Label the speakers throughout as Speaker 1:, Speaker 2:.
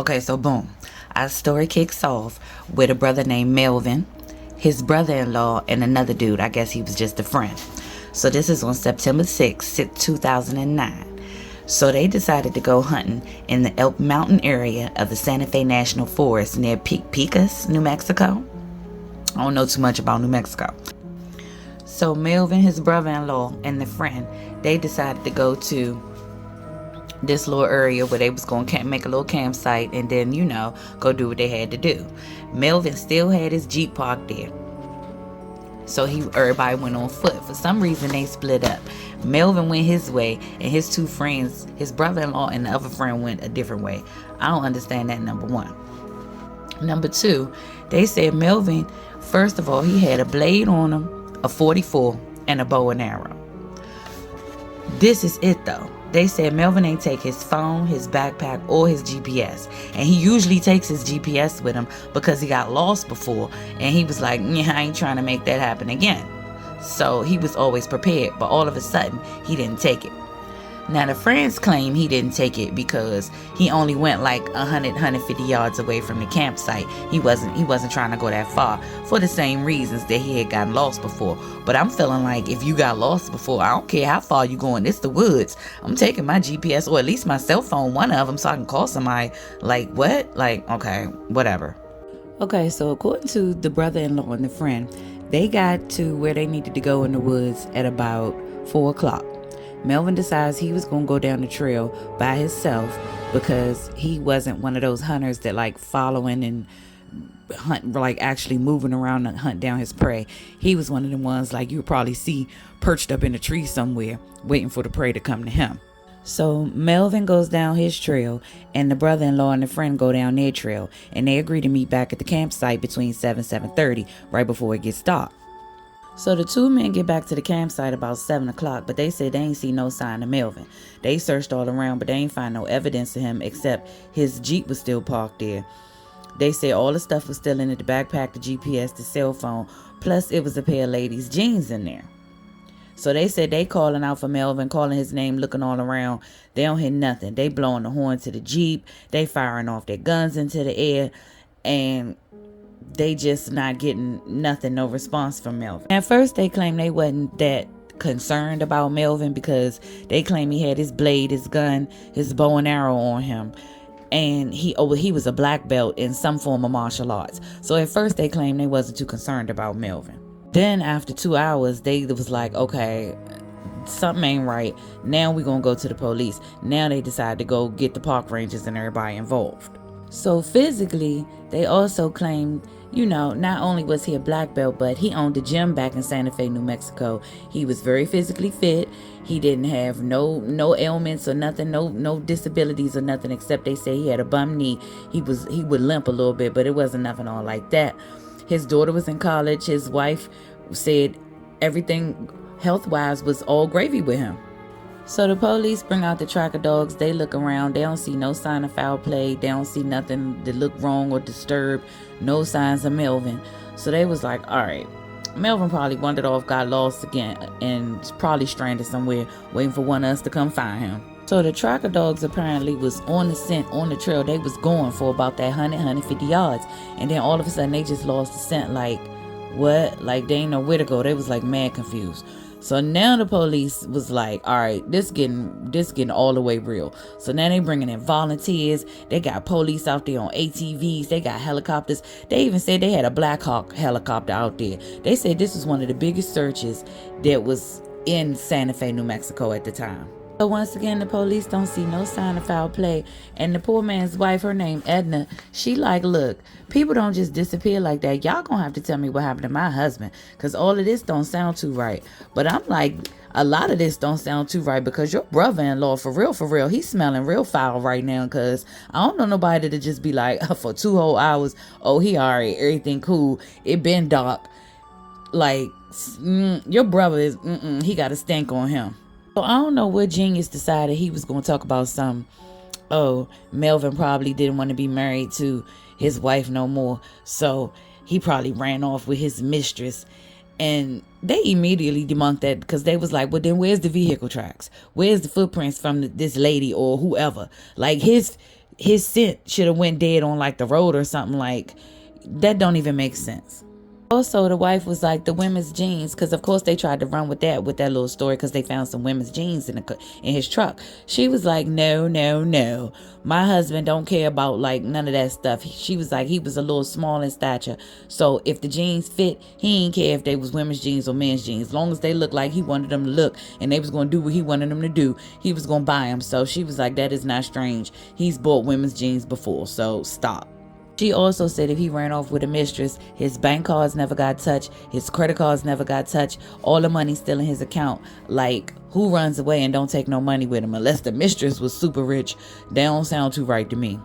Speaker 1: Okay, so boom. Our story kicks off with a brother named Melvin, his brother-in-law, and another dude. I guess he was just a friend. So this is on September 6th, 2009. So they decided to go hunting in the Elk Mountain area of the Santa Fe National Forest near Pecos, New Mexico. I don't know too much about New Mexico. So Melvin, his brother-in-law, and the friend, they decided to go to this little area where they was going to make a little campsite and then, go do what they had to do. Melvin still had his Jeep parked there. So everybody went on foot. For some reason, they split up. Melvin went his way, and his two friends, his brother-in-law and the other friend, went a different way. I don't understand that, number one. Number two, they said Melvin, first of all, he had a blade on him, a 44, and a bow and arrow. This is it, though. They said Melvin ain't take his phone, his backpack, or his GPS. And he usually takes his GPS with him because he got lost before. And he was like, yeah, I ain't trying to make that happen again. So he was always prepared. But all of a sudden, he didn't take it. Now, the friends claim he didn't take it because he only went like 150 yards away from the campsite. He wasn't trying to go that far for the same reasons that he had gotten lost before. But I'm feeling like if you got lost before, I don't care how far you going. It's the woods. I'm taking my GPS or at least my cell phone, one of them, so I can call somebody. Like, what? Like, okay, whatever. Okay, so according to the brother-in-law and the friend, they got to where they needed to go in the woods at about 4 o'clock. Melvin decides he was going to go down the trail by himself because he wasn't one of those hunters that like following and hunt, like actually moving around and hunt down his prey. He was one of the ones like you probably see perched up in a tree somewhere waiting for the prey to come to him. So Melvin goes down his trail and the brother-in-law and the friend go down their trail, and they agree to meet back at the campsite between 7:30 right before it gets dark. So the two men get back to the campsite about 7 o'clock, but they said they ain't see no sign of Melvin. They searched all around, but they ain't find no evidence of him except his Jeep was still parked there. They said all the stuff was still in it, the backpack, the GPS, the cell phone, plus it was a pair of ladies' jeans in there. So they said they calling out for Melvin, calling his name, looking all around. They don't hear nothing. They blowing the horn to the Jeep. They firing off their guns into the air, and they just not getting nothing, no response from Melvin. At first, they claimed they wasn't that concerned about Melvin because they claim he had his blade, his gun, his bow and arrow on him. And he was a black belt in some form of martial arts. So at first, they claimed they wasn't too concerned about Melvin. Then after 2 hours, they was like, okay, something ain't right. Now we're going to go to the police. Now they decide to go get the park rangers and everybody involved. So physically, they also claimed, not only was he a black belt, but he owned a gym back in Santa Fe, New Mexico. He was very physically fit. He didn't have no ailments or nothing, no disabilities or nothing, except they say he had a bum knee. He would limp a little bit, but it wasn't nothing all like that. His daughter was in college. His wife said everything health-wise was all gravy with him. So the police bring out the tracker dogs. They look around. They don't see no sign of foul play. They don't see nothing that look wrong or disturbed. No signs of Melvin. So they was like, all right, Melvin probably wandered off, got lost again, and probably stranded somewhere waiting for one of us to come find him. So the tracker dogs apparently was on the scent, on the trail. They was going for about that 150 yards. And then all of a sudden they just lost the scent. Like, what? Like, they ain't know where to go. They was like mad confused. So now the police was like, all right, this getting all the way real. So now they bringing in volunteers. They got police out there on ATVs. They got helicopters. They even said they had a Black Hawk helicopter out there. They said this was one of the biggest searches that was in Santa Fe, New Mexico at the time. So once again, the police don't see no sign of foul play. And the poor man's wife, her name Edna, she like, look, people don't just disappear like that. Y'all gonna have to tell me what happened to my husband, because all of this don't sound too right. But I'm like, a lot of this don't sound too right, because your brother-in-law, for real, he's smelling real foul right now, because I don't know nobody to just be like, for 2 whole hours, oh, he all right, everything cool, it been dark. Like, your brother is, he got a stank on him. So I don't know what genius decided he was going to talk about some, oh, Melvin probably didn't want to be married to his wife no more. So he probably ran off with his mistress. And they immediately debunked that, because they was like, well, then where's the vehicle tracks? Where's the footprints from this lady or whoever? Like, his his scent should have went dead on like the road or something. Like, that don't even make sense. Also, the wife was like, the women's jeans, because of course they tried to run with that little story, because they found some women's jeans in his truck. She was like, no, my husband don't care about like none of that stuff. She was like, he was a little small in stature, so if the jeans fit, he ain't care if they was women's jeans or men's jeans. As long as they looked like he wanted them to look, and they was going to do what he wanted them to do, he was going to buy them. So she was like, that is not strange. He's bought women's jeans before, so stop. She also said if he ran off with a mistress, his bank cards never got touched, his credit cards never got touched, all the money's still in his account. Like, who runs away and don't take no money with him? Unless the mistress was super rich, they don't sound too right to me.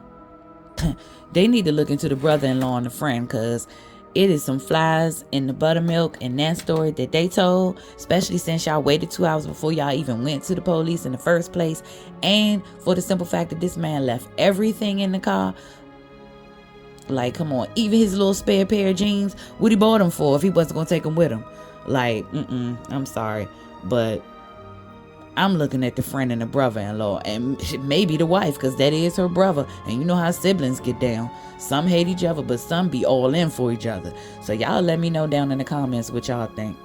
Speaker 1: They need to look into the brother-in-law and the friend, because it is some flies in the buttermilk in that story that they told, especially since y'all waited 2 hours before y'all even went to the police in the first place, and for the simple fact that this man left everything in the car. Like, come on, even his little spare pair of jeans, what he bought them for if he wasn't gonna take them with him? Like, I'm sorry, but I'm looking at the friend and the brother-in-law, and maybe the wife, because that is her brother, and you know how siblings get down. Some hate each other, but some be all in for each other. So y'all let me know down in the comments what y'all think.